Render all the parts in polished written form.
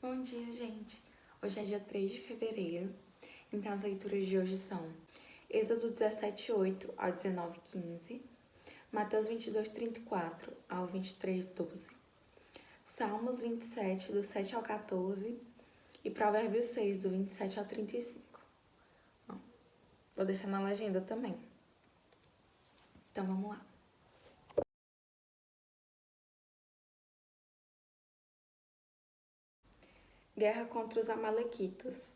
Bom dia, gente! Hoje é dia 3 de fevereiro, então as leituras de hoje são Êxodo 17:8 ao 19:15, Mateus 22:34 ao 23:12, Salmos 27, do 7 ao 14 e Provérbios 6, do 27 ao 35. Bom, vou deixar na legenda também. Então vamos lá. Guerra contra os amalequitas.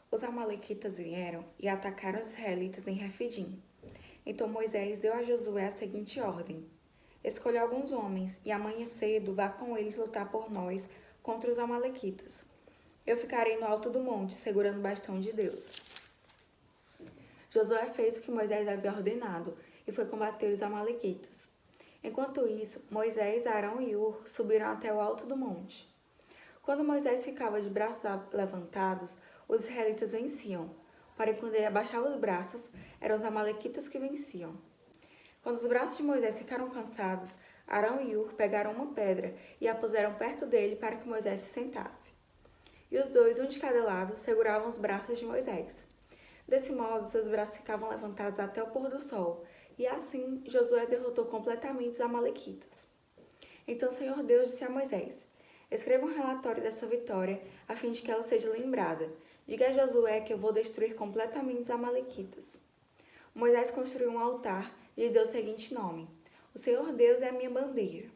Os amalequitas vieram e atacaram os israelitas em Refidim. Então Moisés deu a Josué a seguinte ordem: escolha alguns homens e amanhã cedo vá com eles lutar por nós contra os amalequitas. Eu ficarei no alto do monte, segurando o bastão de Deus. Josué fez o que Moisés havia ordenado e foi combater os amalequitas. Enquanto isso, Moisés, Arão e Hur subiram até o alto do monte. Quando Moisés ficava de braços levantados, os israelitas venciam. Porém, quando ele abaixava os braços, eram os amalequitas que venciam. Quando os braços de Moisés ficaram cansados, Arão e Hur pegaram uma pedra e a puseram perto dele para que Moisés se sentasse. E os dois, um de cada lado, seguravam os braços de Moisés. Desse modo, seus braços ficavam levantados até o pôr do sol, e assim Josué derrotou completamente os amalequitas. Então o Senhor Deus disse a Moisés: escreva um relatório dessa vitória, a fim de que ela seja lembrada. Diga a Josué que eu vou destruir completamente os amalequitas. Moisés construiu um altar e lhe deu o seguinte nome: o Senhor Deus é a minha bandeira.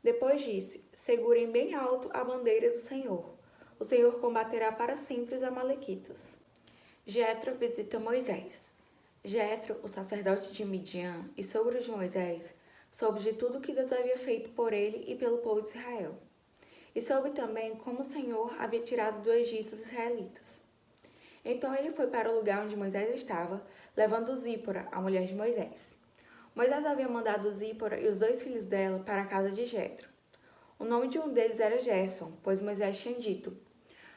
Depois disse: segurem bem alto a bandeira do Senhor. O Senhor combaterá para sempre os amalequitas. Jetro visita Moisés. Jetro, o sacerdote de Midian e sogro de Moisés, soube de tudo o que Deus havia feito por ele e pelo povo de Israel. E soube também como o Senhor havia tirado do Egito os israelitas. Então ele foi para o lugar onde Moisés estava, levando Zípora, a mulher de Moisés. Moisés havia mandado Zípora e os dois filhos dela para a casa de Jetro. O nome de um deles era Gerson, pois Moisés tinha dito: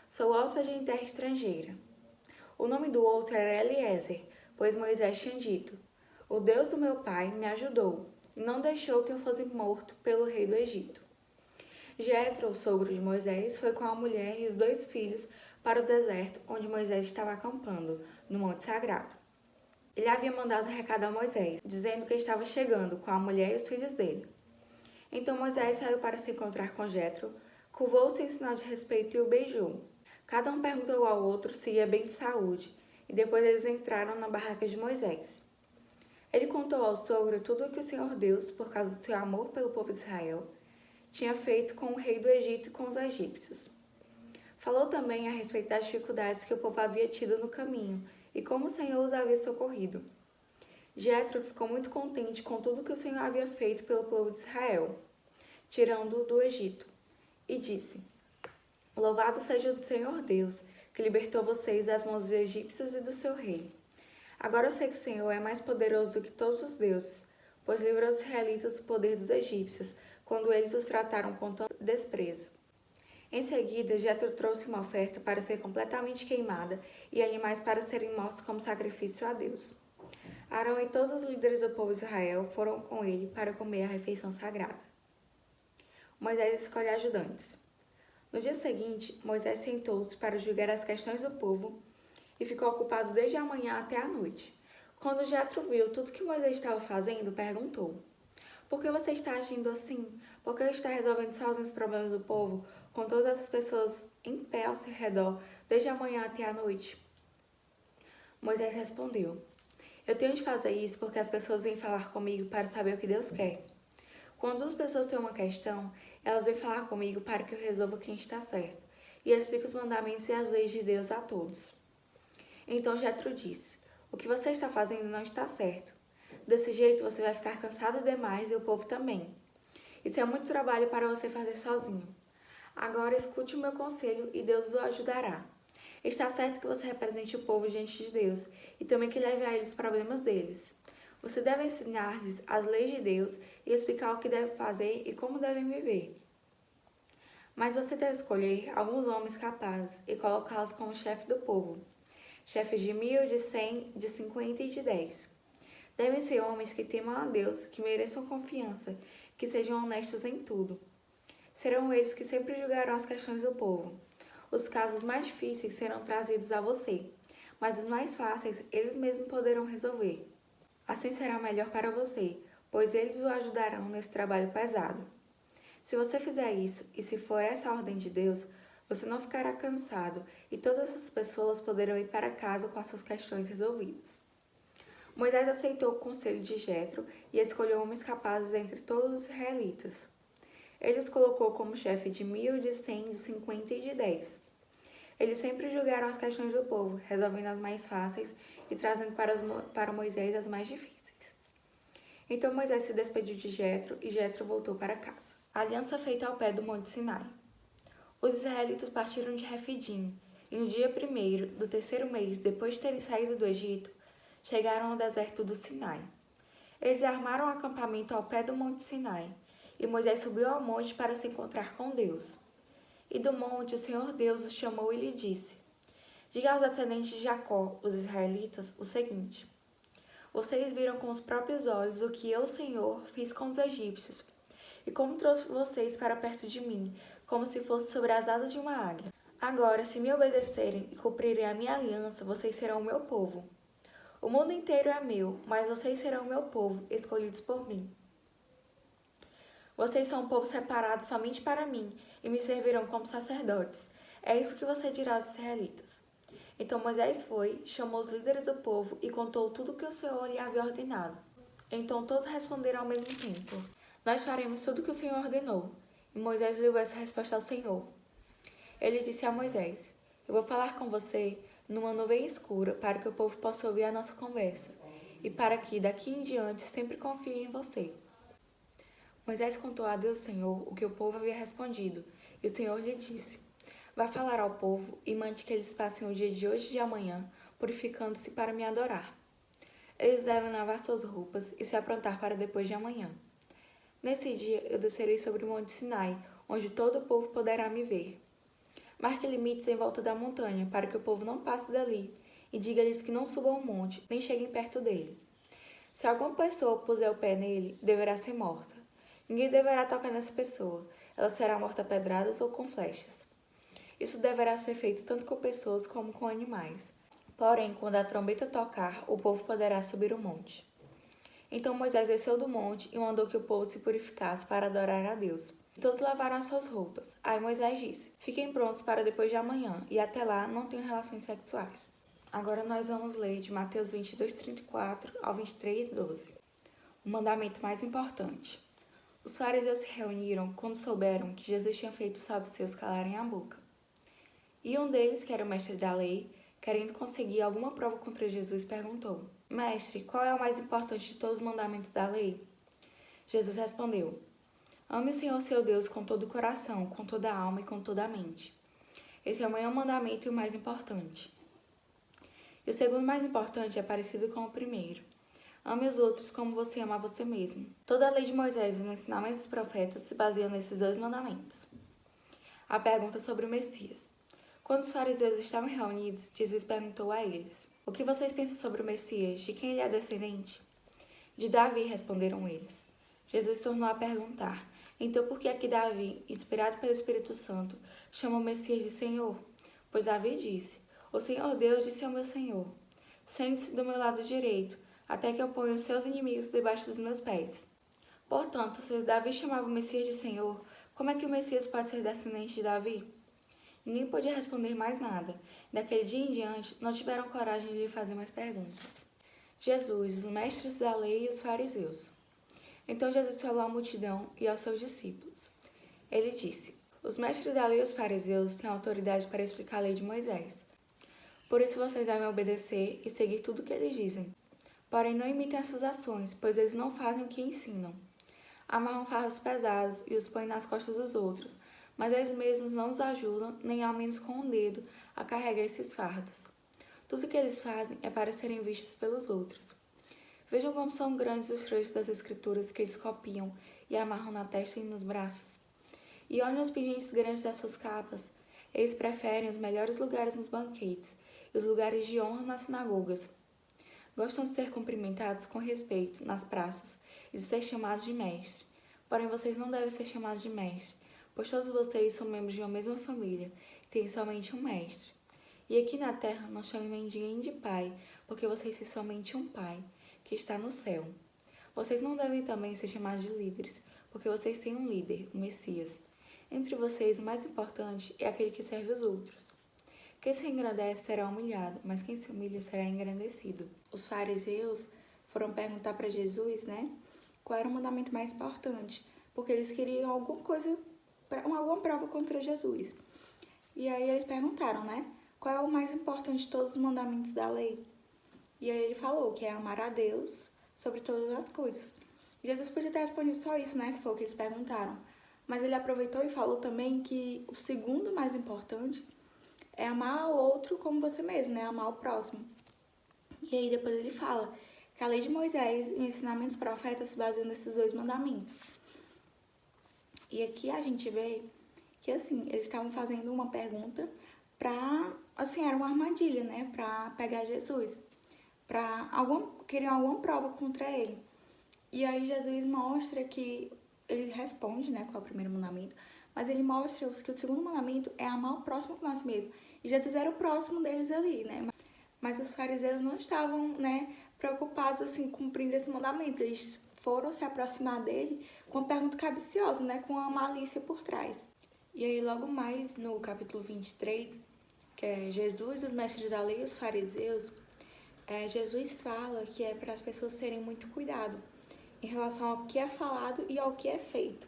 sou hóspede em terra estrangeira. O nome do outro era Eliezer, pois Moisés tinha dito: o Deus do meu pai me ajudou e não deixou que eu fosse morto pelo rei do Egito. Jetro, o sogro de Moisés, foi com a mulher e os dois filhos para o deserto onde Moisés estava acampando, no Monte Sagrado. Ele havia mandado recado a Moisés, dizendo que estava chegando com a mulher e os filhos dele. Então Moisés saiu para se encontrar com Jetro, curvou-se em sinal de respeito e o beijou. Cada um perguntou ao outro se ia bem de saúde, e depois eles entraram na barraca de Moisés. Ele contou ao sogro tudo o que o Senhor Deus, por causa do seu amor pelo povo de Israel, tinha feito com o rei do Egito e com os egípcios. Falou também a respeito das dificuldades que o povo havia tido no caminho e como o Senhor os havia socorrido. Jetro ficou muito contente com tudo que o Senhor havia feito pelo povo de Israel, tirando-o do Egito, e disse: louvado seja o Senhor Deus, que libertou vocês das mãos dos egípcios e do seu rei. Agora eu sei que o Senhor é mais poderoso do que todos os deuses, pois livrou os israelitas do poder dos egípcios, quando eles os trataram com tanto desprezo. Em seguida, Jetro trouxe uma oferta para ser completamente queimada e animais para serem mortos como sacrifício a Deus. Arão e todos os líderes do povo de Israel foram com ele para comer a refeição sagrada. Moisés escolhe ajudantes. No dia seguinte, Moisés sentou-se para julgar as questões do povo e ficou ocupado desde a manhã até a noite. Quando Jetro viu tudo que Moisés estava fazendo, perguntou: por que você está agindo assim? Por que está resolvendo sozinho os problemas do povo, com todas essas pessoas em pé ao seu redor, desde a manhã até a noite? Moisés respondeu: eu tenho de fazer isso porque as pessoas vêm falar comigo para saber o que Deus quer. Quando as pessoas têm uma questão, elas vêm falar comigo para que eu resolva quem está certo e explique os mandamentos e as leis de Deus a todos. Então Jetro disse: o que você está fazendo não está certo. Desse jeito você vai ficar cansado demais e o povo também. Isso é muito trabalho para você fazer sozinho. Agora escute o meu conselho e Deus o ajudará. Está certo que você represente o povo diante de Deus e também que leve a eles os problemas deles. Você deve ensinar-lhes as leis de Deus e explicar o que devem fazer e como devem viver. Mas você deve escolher alguns homens capazes e colocá-los como chefe do povo. Chefes de 1.000, de 100, de 50 e de 10. Devem ser homens que temam a Deus, que mereçam confiança, que sejam honestos em tudo. Serão eles que sempre julgarão as questões do povo. Os casos mais difíceis serão trazidos a você, mas os mais fáceis eles mesmos poderão resolver. Assim será melhor para você, pois eles o ajudarão nesse trabalho pesado. Se você fizer isso, e se for essa a ordem de Deus, você não ficará cansado e todas essas pessoas poderão ir para casa com as suas questões resolvidas. Moisés aceitou o conselho de Jetro e escolheu homens capazes entre todos os israelitas. Ele os colocou como chefe de 1.000, de 100, de 50 e de 10. Eles sempre julgaram as questões do povo, resolvendo as mais fáceis e trazendo para Moisés as mais difíceis. Então Moisés se despediu de Jetro e Jetro voltou para casa. A aliança feita ao pé do Monte Sinai. Os israelitas partiram de Refidim e no dia 1º do terceiro mês, depois de terem saído do Egito, chegaram ao deserto do Sinai. Eles armaram um acampamento ao pé do Monte Sinai e Moisés subiu ao monte para se encontrar com Deus. E do monte o Senhor Deus os chamou e lhe disse: Diga aos descendentes de Jacó, os israelitas, o seguinte: Vocês viram com os próprios olhos o que eu, Senhor, fiz com os egípcios, e como trouxe vocês para perto de mim, como se fosse sobre as asas de uma águia. Agora, se me obedecerem e cumprirem a minha aliança, vocês serão o meu povo. O mundo inteiro é meu, mas vocês serão o meu povo, escolhidos por mim. Vocês são um povo separado somente para mim e me servirão como sacerdotes. É isso que você dirá aos israelitas. Então Moisés foi, chamou os líderes do povo e contou tudo o que o Senhor lhe havia ordenado. Então todos responderam ao mesmo tempo: Nós faremos tudo o que o Senhor ordenou. E Moisés levou essa resposta ao Senhor. Ele disse a Moisés: Eu vou falar com você numa nuvem escura para que o povo possa ouvir a nossa conversa e para que daqui em diante sempre confie em você. Moisés contou a Deus Senhor o que o povo havia respondido, e o Senhor lhe disse: Vá falar ao povo e mande que eles passem o dia de hoje e de amanhã, purificando-se para me adorar. Eles devem lavar suas roupas e se aprontar para depois de amanhã. Nesse dia eu descerei sobre o monte Sinai, onde todo o povo poderá me ver. Marque limites em volta da montanha, para que o povo não passe dali, e diga-lhes que não subam o monte, nem cheguem perto dele. Se alguma pessoa puser o pé nele, deverá ser morta. Ninguém deverá tocar nessa pessoa, ela será morta a pedradas ou com flechas. Isso deverá ser feito tanto com pessoas como com animais. Porém, quando a trombeta tocar, o povo poderá subir o monte. Então Moisés desceu do monte e mandou que o povo se purificasse para adorar a Deus. Todos lavaram as suas roupas. Aí Moisés disse: Fiquem prontos para depois de amanhã, e até lá não tenham relações sexuais. Agora nós vamos ler de Mateus 22:34 ao 23:12. O mandamento mais importante. Os fariseus se reuniram quando souberam que Jesus tinha feito os saduceus calarem a boca. E um deles, que era o mestre da lei, querendo conseguir alguma prova contra Jesus, perguntou: Mestre, qual é o mais importante de todos os mandamentos da lei? Jesus respondeu: Ame o Senhor seu Deus com todo o coração, com toda a alma e com toda a mente. Esse é o maior mandamento e o mais importante. E o segundo mais importante é parecido com o primeiro. Ame os outros como você ama você mesmo. Toda a lei de Moisés e os ensinamentos dos profetas se baseiam nesses dois mandamentos. A pergunta sobre o Messias. Quando os fariseus estavam reunidos, Jesus perguntou a eles: O que vocês pensam sobre o Messias? De quem ele é descendente? De Davi, responderam eles. Jesus tornou a perguntar: Então por que é que Davi, inspirado pelo Espírito Santo, chama o Messias de Senhor? Pois Davi disse: O Senhor Deus disse ao meu Senhor: Sente-se do meu lado direito, até que eu ponha os seus inimigos debaixo dos meus pés. Portanto, se Davi chamava o Messias de Senhor, como é que o Messias pode ser descendente de Davi? Ninguém podia responder mais nada. Daquele dia em diante, não tiveram coragem de lhe fazer mais perguntas. Jesus, os mestres da lei e os fariseus. Então Jesus falou à multidão e aos seus discípulos. Ele disse: Os mestres da lei e os fariseus têm autoridade para explicar a lei de Moisés. Por isso vocês devem obedecer e seguir tudo o que eles dizem. Porém, não imitem essas ações, pois eles não fazem o que ensinam. Amarram fardos pesados e os põem nas costas dos outros, mas eles mesmos não os ajudam, nem ao menos com um dedo, a carregar esses fardos. Tudo o que eles fazem é para serem vistos pelos outros. Vejam como são grandes os trechos das escrituras que eles copiam e amarram na testa e nos braços. E olhem os pingentes grandes das suas capas. Eles preferem os melhores lugares nos banquetes e os lugares de honra nas sinagogas. Gostam de ser cumprimentados com respeito nas praças e de ser chamados de mestre. Porém, vocês não devem ser chamados de mestre, pois todos vocês são membros de uma mesma família tem somente um mestre. E aqui na terra não chamem ninguém de pai, porque vocês têm somente um pai, que está no céu. Vocês não devem também ser chamados de líderes, porque vocês têm um líder, o Messias. Entre vocês, o mais importante é aquele que serve os outros. Quem se engrandece será humilhado, mas quem se humilha será engrandecido. Os fariseus foram perguntar para Jesus, né, qual era o mandamento mais importante, porque eles queriam alguma coisa, alguma prova contra Jesus. E aí eles perguntaram, né, qual é o mais importante de todos os mandamentos da lei? E aí ele falou que é amar a Deus sobre todas as coisas. Jesus podia ter respondido só isso, né, que foi o que eles perguntaram. Mas ele aproveitou e falou também que o segundo mais importante é amar o outro como você mesmo, né, amar o próximo. E aí depois ele fala que a lei de Moisés e os ensinamentos dos profetas se baseiam nesses dois mandamentos. E aqui a gente vê que, assim, eles estavam fazendo uma pergunta pra, assim, era uma armadilha, né, pra pegar Jesus, queriam alguma prova contra ele. E aí Jesus mostra que, ele responde, né, qual é o primeiro mandamento, mas ele mostra que o segundo mandamento é amar o próximo como a si mesmo. E Jesus era o próximo deles ali, né, mas os fariseus não estavam, né, preocupados, assim, cumprindo esse mandamento. Eles foram se aproximar dele com uma pergunta capciosa, né, com uma malícia por trás. E aí, logo mais no capítulo 23, que é Jesus, os mestres da lei e os fariseus, Jesus fala que é para as pessoas terem muito cuidado em relação ao que é falado e ao que é feito.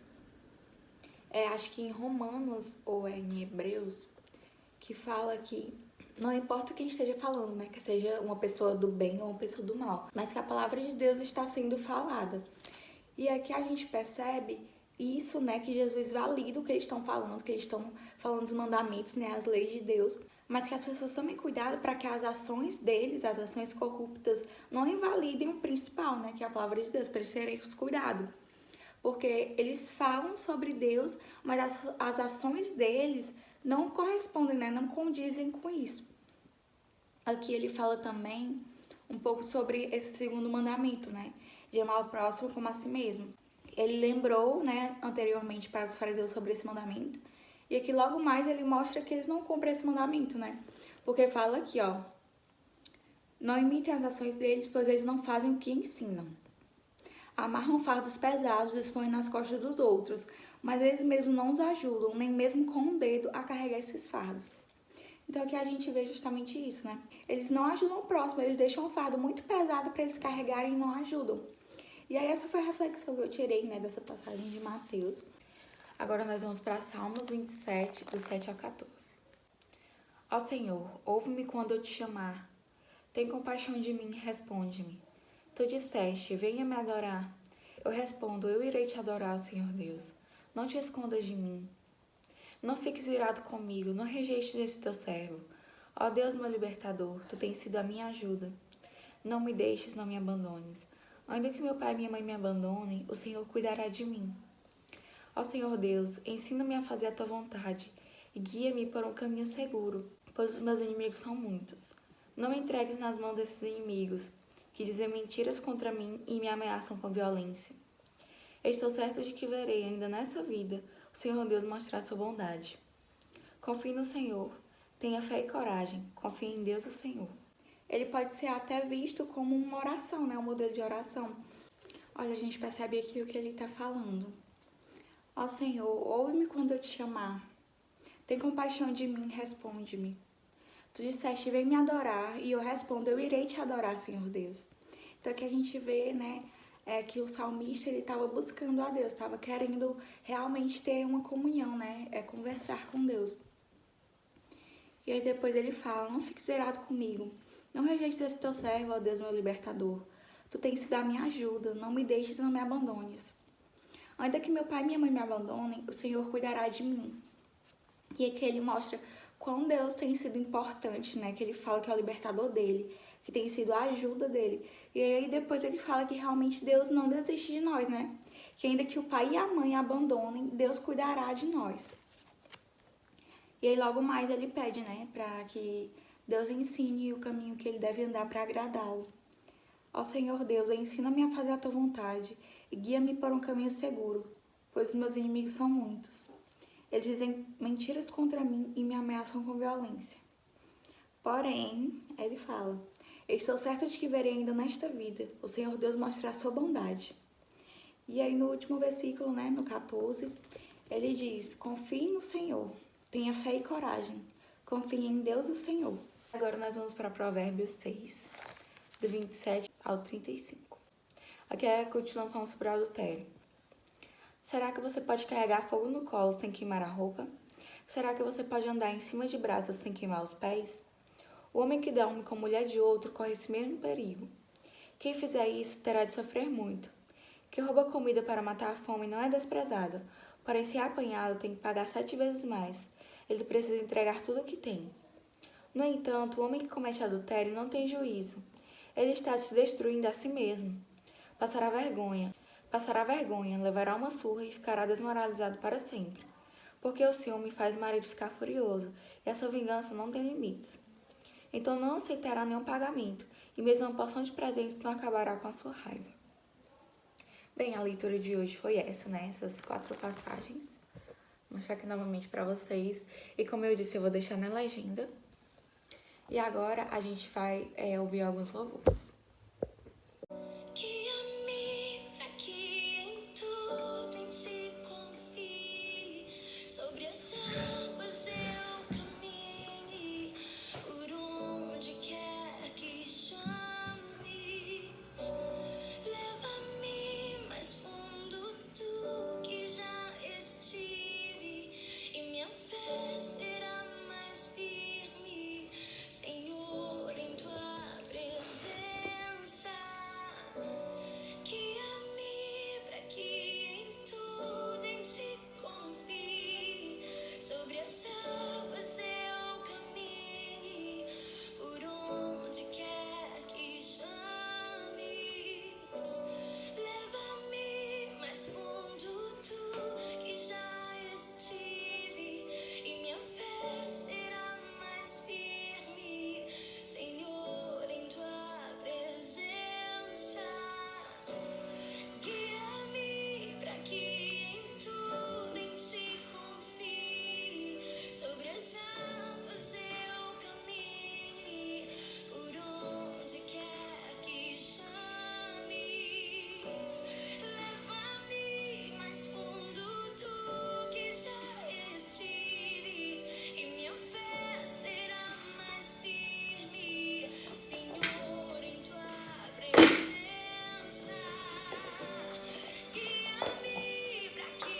Acho que em Romanos ou em Hebreus, que fala que não importa quem esteja falando, né, que seja uma pessoa do bem ou uma pessoa do mal, mas que a palavra de Deus está sendo falada. E aqui a gente percebe isso, né, que Jesus valida o que eles estão falando, que eles estão falando dos mandamentos, né, as leis de Deus, mas que as pessoas tomem cuidado para que as ações deles, as ações corruptas, não invalidem o principal, né, que é a palavra de Deus, para eles terem cuidado. Porque eles falam sobre Deus, mas as ações deles não correspondem, né, não condizem com isso. Aqui ele fala também um pouco sobre esse segundo mandamento, né, de amar o próximo como a si mesmo. Ele lembrou, né, anteriormente para os fariseus sobre esse mandamento, e aqui logo mais ele mostra que eles não cumprem esse mandamento, né, porque fala aqui, ó, não imitem as ações deles, pois eles não fazem o que ensinam. Amarram fardos pesados e expõem nas costas dos outros, mas eles mesmos não os ajudam, nem mesmo com um dedo, a carregar esses fardos. Então aqui a gente vê justamente isso, né? Eles não ajudam o próximo, eles deixam um fardo muito pesado para eles carregarem e não ajudam. E aí essa foi a reflexão que eu tirei, né, dessa passagem de Mateus. Agora nós vamos para Salmos 27, do 7 ao 14. Ó Senhor, ouve-me quando eu te chamar. Tem compaixão de mim e responde-me. Tu disseste, venha me adorar. Eu respondo, eu irei te adorar, Senhor Deus. Não te escondas de mim. Não fiques irado comigo, não rejeites esse teu servo. Ó Deus, meu libertador, tu tens sido a minha ajuda. Não me deixes, não me abandones. Ainda que meu pai e minha mãe me abandonem, o Senhor cuidará de mim. Ó Senhor Deus, ensina-me a fazer a tua vontade e guia-me por um caminho seguro, pois os meus inimigos são muitos. Não me entregues nas mãos desses inimigos, que dizem mentiras contra mim e me ameaçam com violência. Estou certo de que verei ainda nessa vida o Senhor Deus mostrar sua bondade. Confie no Senhor, tenha fé e coragem, confie em Deus o Senhor. Ele pode ser até visto como uma oração, né? Um modelo de oração. Olha, a gente percebe aqui o que ele está falando. Ó Senhor, ouve-me quando eu te chamar. Tem compaixão de mim, responde-me. Tu disseste, vem me adorar, e eu respondo, eu irei te adorar, Senhor Deus. Então aqui a gente vê, né, que o salmista, ele estava buscando a Deus, estava querendo realmente ter uma comunhão, né, conversar com Deus. E aí depois ele fala, não fique zerado comigo, não rejeites esse teu servo, ó Deus, meu libertador. Tu tens sido a minha ajuda, não me deixes, não me abandones. Ainda que meu pai e minha mãe me abandonem, o Senhor cuidará de mim. E aqui ele mostra quão Deus tem sido importante, né? Que ele fala que é o libertador dele, que tem sido a ajuda dele. E aí depois ele fala que realmente Deus não desiste de nós, né? Que ainda que o pai e a mãe abandonem, Deus cuidará de nós. E aí logo mais ele pede, né? Para que Deus ensine o caminho que ele deve andar para agradá-lo. Ó Senhor Deus, ensina-me a fazer a tua vontade e guia-me por um caminho seguro, pois os meus inimigos são muitos. Eles dizem mentiras contra mim e me ameaçam com violência. Porém, ele fala: estou certo de que verei ainda nesta vida o Senhor Deus mostrar sua bondade. E aí no último versículo, no 14, ele diz: confie no Senhor, tenha fé e coragem, confie em Deus o Senhor. Agora nós vamos para Provérbios 6, do 27 ao 35. Aqui continuando falando sobre o adultério. Será que você pode carregar fogo no colo sem queimar a roupa? Será que você pode andar em cima de brasas sem queimar os pés? O homem que dorme com a mulher de outro corre esse mesmo perigo. Quem fizer isso terá de sofrer muito. Quem rouba comida para matar a fome não é desprezado, porém se é apanhado tem que pagar 7 vezes mais. Ele precisa entregar tudo o que tem. No entanto, o homem que comete adultério não tem juízo. Ele está se destruindo a si mesmo. Passará vergonha, levará uma surra e ficará desmoralizado para sempre. Porque o ciúme faz o marido ficar furioso, e essa vingança não tem limites. Então não aceitará nenhum pagamento, e mesmo uma porção de presentes não acabará com a sua raiva. Bem, a leitura de hoje foi essa, essas 4 passagens. Vou mostrar aqui novamente para vocês, e como eu disse, eu vou deixar na legenda. E agora a gente vai ouvir alguns louvores. Guia-me para que em tudo em ti confie, sobre as águas eu caminhe, por onde quer que chames. Leva-me mais fundo do que já estive, e minha fé será mais firme, Senhor, em tua presença. Guia-me para que em tudo em ti confie, sobre as águas eu caminhe, por onde quer que chames. Leva-me mais fundo do que já estive, e minha fé será mais firme, Senhor, em tua presença. Guia-me para que em tudo em ti confie, sobre as águas eu caminhe, por onde quer que chames. Leva-me mais fundo do que já estive, e minha fé será mais firme, Senhor, em tua presença. Guia-me para que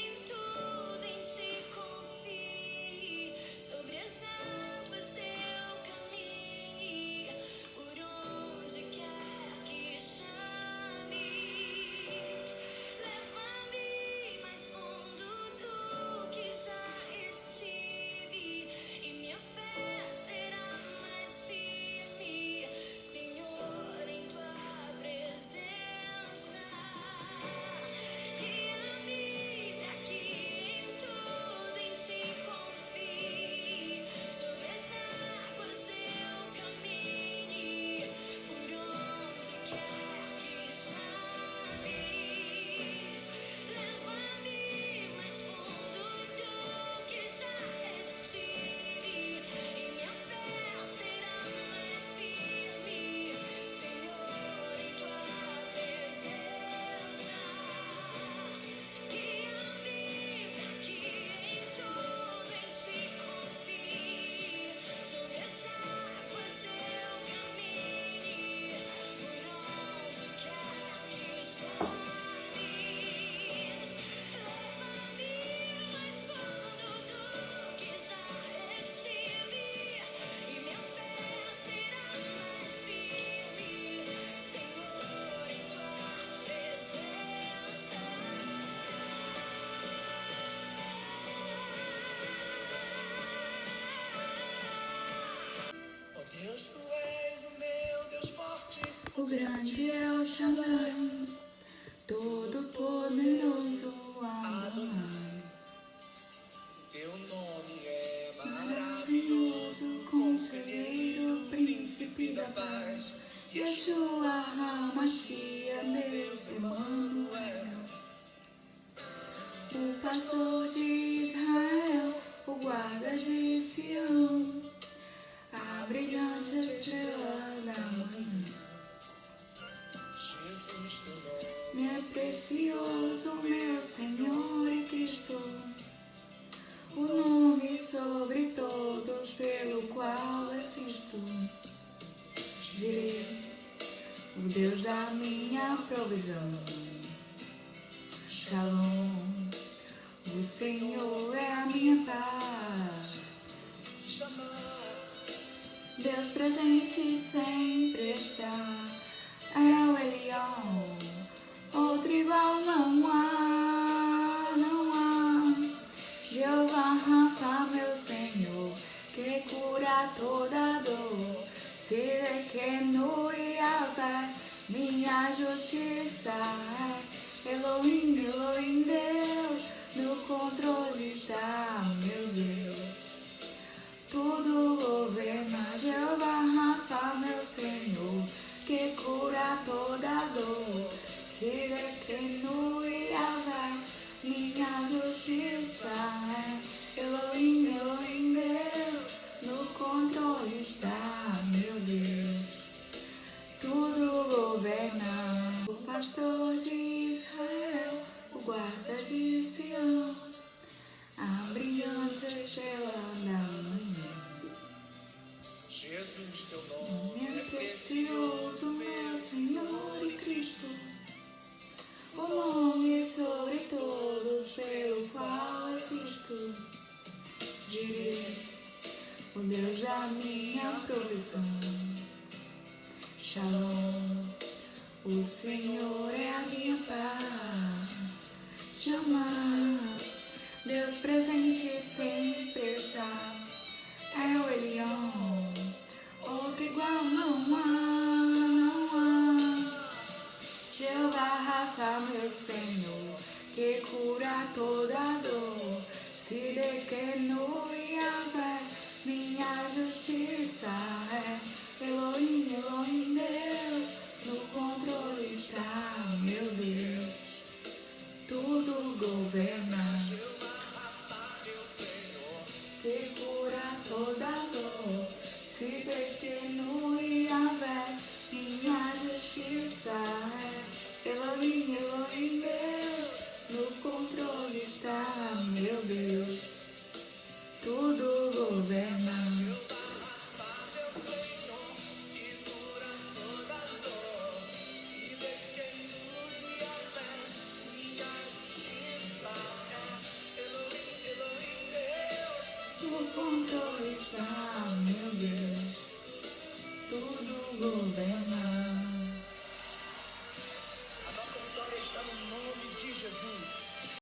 em tudo em ti confie, sobre as águas eu caminhe, por onde quer que chames. Leva-me mais fundo do que já estive, e minha fé será mais firme, Senhor, em tua presença. Guia-me para que em tudo em ti confie, sobre as águas eu caminhe, por onde quer que chames. Leva-me mais fundo do que já estive, e minha fé será mais firme, Senhor, em tua presença. Guia-me para que em tudo em ti confie, sobre as águas eu caminhe, por onde quer que chames. Leva-me mais fundo do que já estive, e minha fé será mais firme, Senhor, em tua presença. Oh Deus, tu és o meu Deus forte, O grande é o Shaddai, todo-poderoso Adonai, teu nome é maravilhoso, conselheiro, príncipe da paz, Yeshua HaMashiach, Deus Emmanuel, o pastor de Israel. Deus da minha provisão. Shalom, o Senhor é a minha paz. Deus presente sempre está. É o Elion, outro igual não há, não há. Jeová Rafa, meu Senhor, que cura toda dor. Sidkenu Yahvé, minha justiça é. Elohim, Elohim, Deus, no controle está, meu Deus. Tudo governa, Jeová Rafa, meu Senhor, que cura toda dor. Sidkenu Yahvé, minha justiça é. Elohim, Elohim, Deus, no controle está, meu Deus. Tudo governa. O pastor de Israel, o guarda de Sião, a brilhante estrela da manhã. Jesus, teu nome É precioso, meu Senhor e Cristo, o nome sobre todos pelo qual existo. Direi, o Deus da minha provisão. Shalom, o Senhor é a minha paz. Chamar, Deus presente sempre está. É o Elion, outro igual não há, não há. Jeová Rafa, meu Senhor, que cura toda dor. Sidkenu Yahvé, minha justiça é. Elohim, Elohim, Deus, no controle está, meu Deus. Tudo governa, que cura toda dor. Sidkenu Yahvé, minha justiça é. Elohim, Elohim, Deus, no controle está, meu Deus. Tudo governa. No controle está, meu Deus. Tudo governa. A nossa vitória está no nome de Jesus.